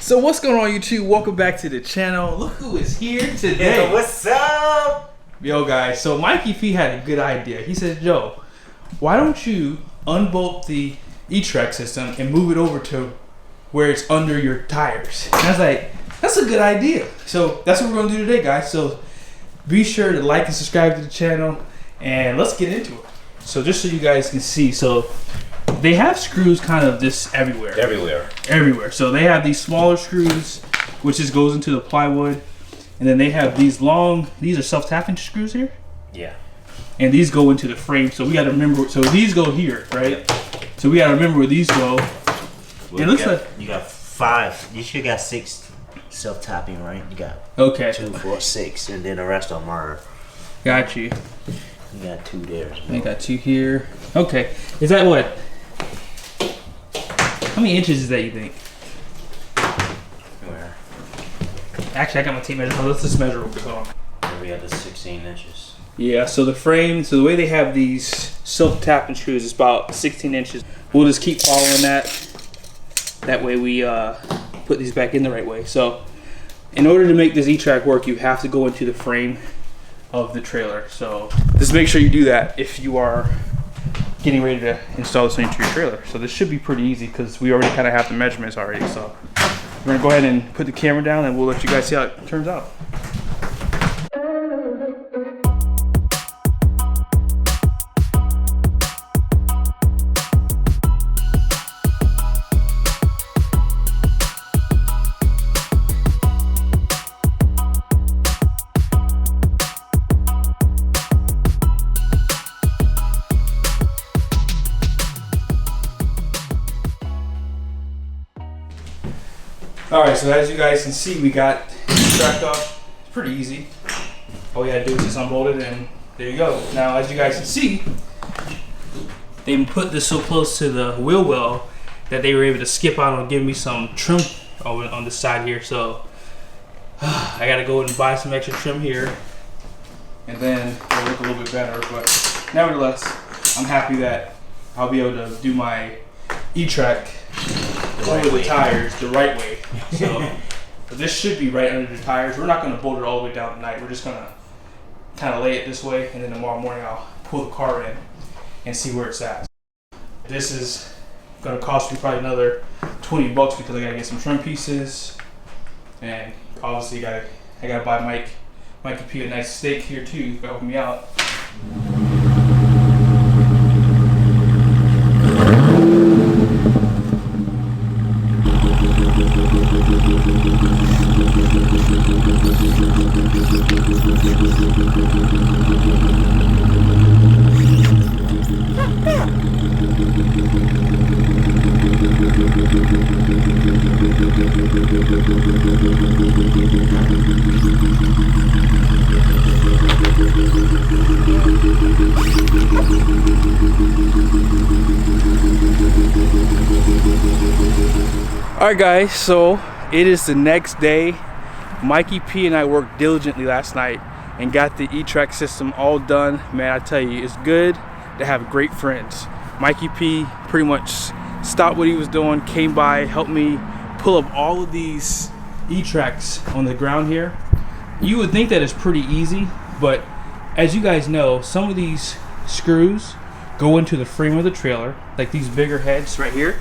So what's going on, YouTube? Welcome back to the channel. Look who is here today. Yo, what's up? Yo guys, so Mikey P had a good idea. He said, Joe, why don't you unbolt the E-Track system and move it over to where it's under your tires? And I was like, that's a good idea. So that's what we're gonna do today, guys. So be sure to like and subscribe to the channel and let's get into it. So just so you guys can see, so they have screws kind of just everywhere. Everywhere. So they have these smaller screws, which just goes into the plywood. And then they have these long, these are self-tapping screws here? Yeah. And these go into the frame. So we gotta remember, so these go here, right? Yep. So we gotta remember where these go. Well, it looks like you got 5. You should got 6 self-tapping, right? You got 2, 4, 6, and then the rest of them are. Got you. You got 2 there. I got 2 here. Okay. Is that what? How many inches is that, you think? Where? Actually, I got my tape measure. Let's just measure real quick. We got the 16 inches. Yeah, so the frame, so the way they have these self-tapping screws is about 16 inches. We'll just keep following that. That way we put these back in the right way. So in order to make this E-Track work, you have to go into the frame of the trailer. So just make sure you do that if you are getting ready to install this into your trailer. So this should be pretty easy because we already kind of have the measurements already. So we're gonna go ahead and put the camera down and we'll let you guys see how it turns out. Alright, so as you guys can see, we got tracked off. It's pretty easy. All we gotta do is just unbolt it and there you go. Now, as you guys can see, they put this so close to the wheel well that they were able to skip out and give me some trim on the side here. So I gotta go and buy some extra trim here and then it'll look a little bit better. But nevertheless, I'm happy that I'll be able to do my E-Track over the tires the right way. So but this should be right under the tires. We're not going to bolt it all the way down tonight. We're just going to kind of lay it this way, and then tomorrow morning I'll pull the car in and see where it's at. This is going to cost me probably another 20 bucks because I got to get some trim pieces, and obviously I got to buy Mikey P a nice steak here too to help me out. Alright guys, so it is the next day. Mikey P and I worked diligently last night and got the E-Track system all done. Man, I tell you, it's good to have great friends. Mikey P pretty much stopped what he was doing, came by, helped me pull up all of these E-Tracks on the ground here. You would think that it's pretty easy, but as you guys know, some of these screws go into the frame of the trailer, like these bigger heads right here.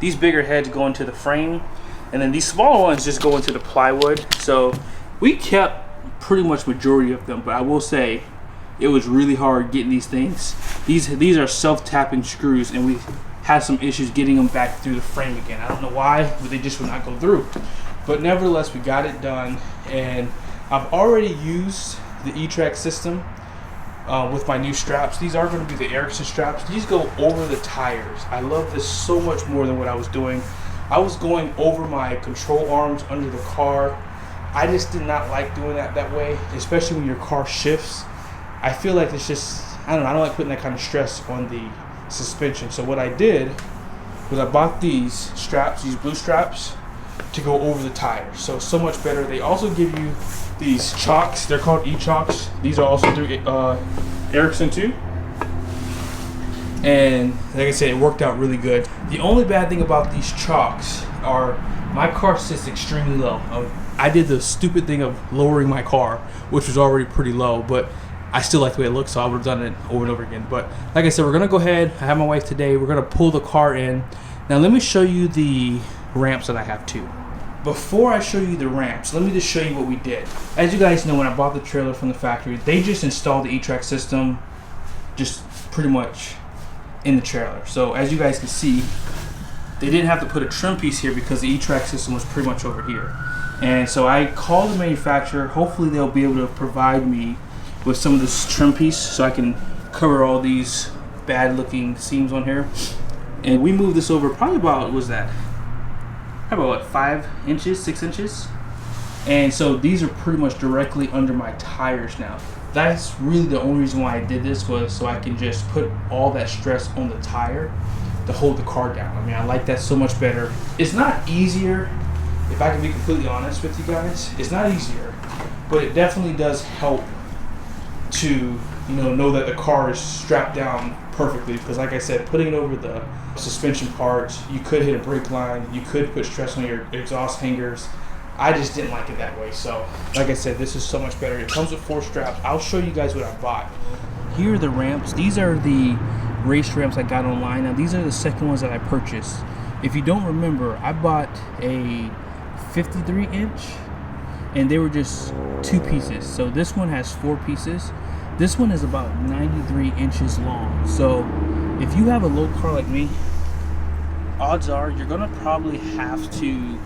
These bigger heads go into the frame, and then these smaller ones just go into the plywood. So we kept pretty much majority of them, but I will say it was really hard getting these things. These are self-tapping screws, and we had some issues getting them back through the frame again. I don't know why, but they just would not go through. But nevertheless, we got it done, and I've already used the E-Track system with my new straps. These are going to be the Erickson straps. These go over the tires. I love this so much more than what I was doing. I was going over my control arms under the car. I just did not like doing that way, especially when your car shifts. I feel like it's just, I don't like putting that kind of stress on the suspension. So what I did was I bought these straps, these blue straps, to go over the tires. So much better. They also give you these Chocks. They're called E-Chocks. These are also through Erickson too. And like I said, it worked out really good. The only bad thing about these Chocks my car sits extremely low. I did the stupid thing of lowering my car, which was already pretty low, but I still like the way it looks, so I would have done it over and over again. But like I said, we're gonna go ahead. I have my wife today. We're gonna pull the car in. Now let me show you the ramps that I have too. Before I show you the ramps, let me just show you what we did. As you guys know, when I bought the trailer from the factory, they just installed the E-Track system just pretty much in the trailer. So as you guys can see, they didn't have to put a trim piece here because the E-Track system was pretty much over here. And so I called the manufacturer. Hopefully they'll be able to provide me with some of this trim piece so I can cover all these bad looking seams on here. And we moved this over probably about, what was that? About what, 5 inches, 6 inches? And so these are pretty much directly under my tires now. That's really the only reason why I did this, was so I can just put all that stress on the tire to hold the car down. I mean, I like that so much better. It's not easier, if I can be completely honest with you guys, it's not easier, but it definitely does help to know that the car is strapped down perfectly, because like I said, putting it over the suspension parts, you could hit a brake line, you could put stress on your exhaust hangers. I just didn't like it that way. So like I said, this is so much better. It comes with 4 straps. I'll show you guys what I bought. Here are the ramps. These are the race ramps I got online. Now these are the second ones that I purchased. If you don't remember, I bought a 53 inch and they were just 2 pieces. So this one has 4 pieces. This one is about 93 inches long. So if you have a low car like me, odds are you're gonna probably have to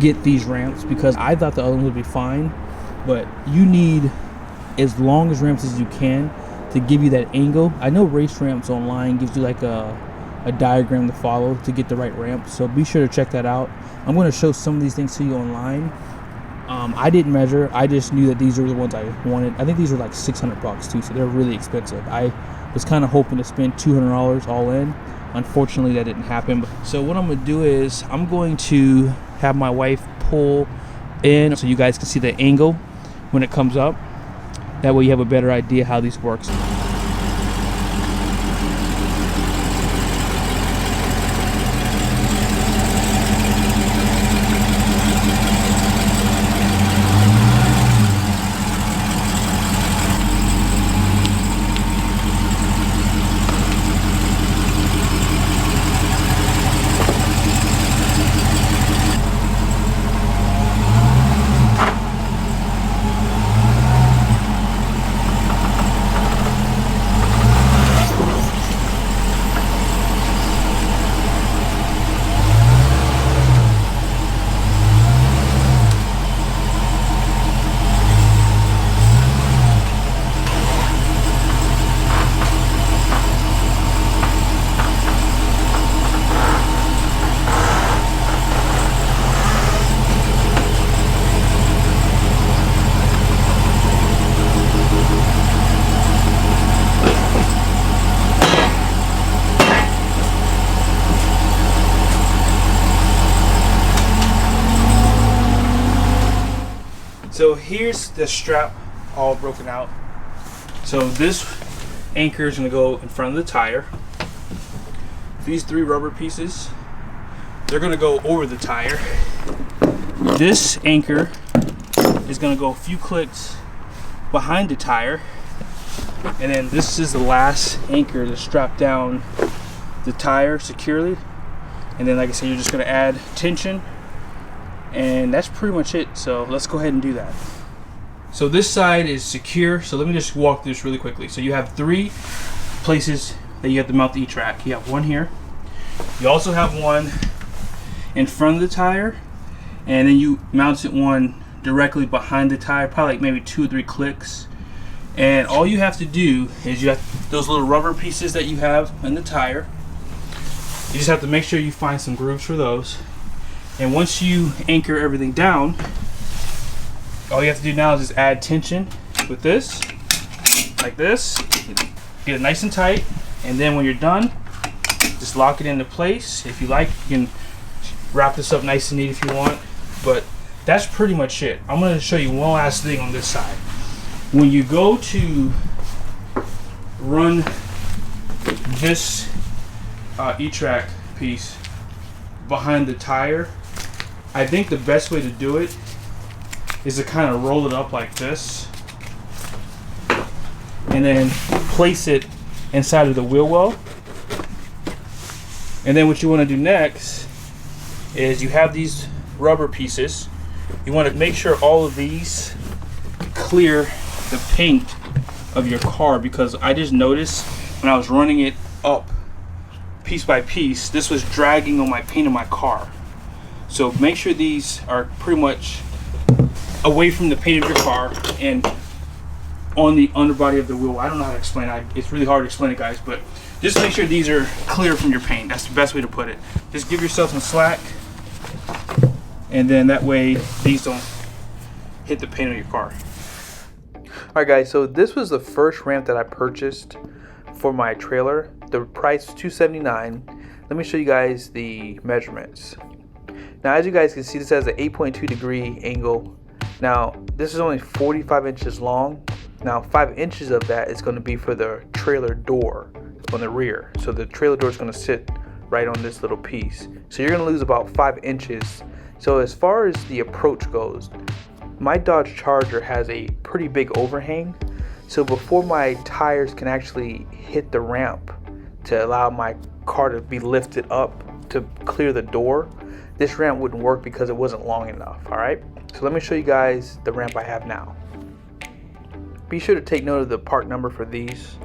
get these ramps, because I thought the other one would be fine, but you need as long as ramps as you can to give you that angle. I know Race Ramps online gives you like a diagram to follow to get the right ramp, so be sure to check that out. I'm going to show some of these things to you online. I didn't measure, I just knew that these were the ones I wanted. I think these were like $600 too, so they're really expensive. I was kind of hoping to spend $200 all in. Unfortunately, that didn't happen. So what I'm going to do is I'm going to have my wife pull in so you guys can see the angle when it comes up. That way you have a better idea how these works. So here's the strap all broken out. So this anchor is going to go in front of the tire. These 3 rubber pieces, they're going to go over the tire. This anchor is going to go a few clicks behind the tire. And then this is the last anchor to strap down the tire securely. And then, like I said, you're just going to add tension. And that's pretty much it. So let's go ahead and do that. So this side is secure. So let me just walk through this really quickly. So you have 3 places that you have to mount the E-Track. You have one here. You also have one in front of the tire. And then you mount it one directly behind the tire. Probably like maybe 2 or 3 clicks. And all you have to do is you have those little rubber pieces that you have in the tire. You just have to make sure you find some grooves for those. And once you anchor everything down, all you have to do now is just add tension with this, like this. Get it nice and tight, and then when you're done, just lock it into place. If you like, you can wrap this up nice and neat if you want, but that's pretty much it. I'm going to show you one last thing on this side. When you go to run this E-Track piece, behind the tire, I think the best way to do it is to kind of roll it up like this and then place it inside of the wheel well. And then what you want to do next is you have these rubber pieces. You want to make sure all of these clear the paint of your car, because I just noticed when I was running it up piece by piece, this was dragging on my paint of my car. So make sure these are pretty much away from the paint of your car and on the underbody of the wheel. I don't know how to explain it. It's really hard to explain it, guys, but just make sure these are clear from your paint. That's the best way to put it. Just give yourself some slack, and then that way these don't hit the paint on your car. Alright guys, so this was the first ramp that I purchased for my trailer. The price was $279. Let me show you guys the measurements. Now as you guys can see, this has an 8.2 degree angle. Now this is only 45 inches long. Now 5 inches of that is going to be for the trailer door on the rear. So the trailer door is going to sit right on this little piece. So you're going to lose about 5 inches. So as far as the approach goes, my Dodge Charger has a pretty big overhang. So before my tires can actually hit the ramp to allow my car to be lifted up to clear the door, this ramp wouldn't work because it wasn't long enough. All right, so let me show you guys the ramp I have now. Be sure to take note of the part number for these.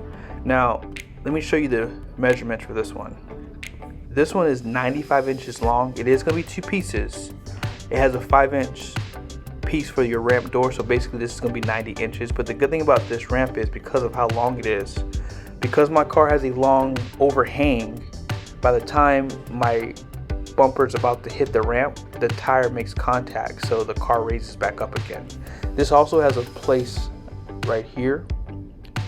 Now let me show you the measurements for this one. This one is 95 inches long. It is going to be two pieces. It has a 5-inch piece for your ramp door, so basically this is going to be 90 inches. But the good thing about this ramp is because of how long it is, because my car has a long overhang, by the time my bumper is about to hit the ramp, the tire makes contact, so the car raises back up again. This also has a place right here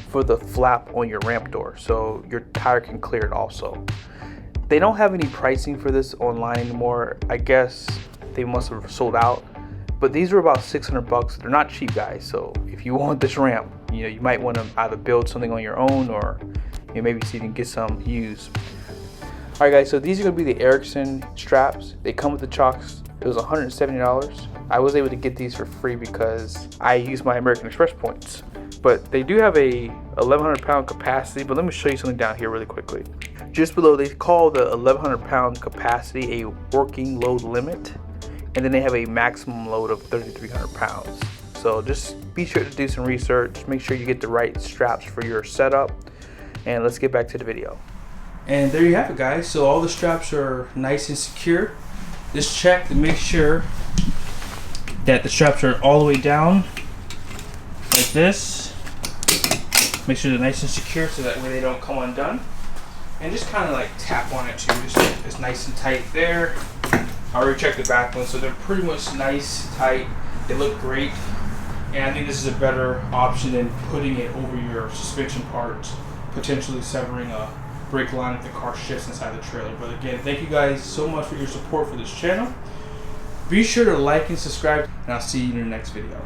for the flap on your ramp door, so your tire can clear it also. They don't have any pricing for this online anymore. I guess they must have sold out, but these are about 600 bucks. They're not cheap, guys. So if you want this ramp, you might want to either build something on your own, or maybe see if you can get some used. All right guys, so these are going to be the Erickson straps. They come with the Chocks. It was $170. I was able to get these for free because I use my American Express points. But they do have a 1,100 pound capacity, but let me show you something down here really quickly. Just below, they call the 1,100 pound capacity a working load limit, and then they have a maximum load of 3,300 pounds. So just be sure to do some research, make sure you get the right straps for your setup, and let's get back to the video. And there you have it, guys. So all the straps are nice and secure. Just check to make sure that the straps are all the way down like this. Make sure they're nice and secure so that way they don't come undone. And just kind of like tap on it too. Just it's nice and tight there. I already checked the back ones, so they're pretty much nice, tight. They look great. And I think this is a better option than putting it over your suspension parts, potentially severing a brake line if the car shifts inside the trailer. But again, thank you guys so much for your support for this channel. Be sure to like and subscribe, and I'll see you in the next video.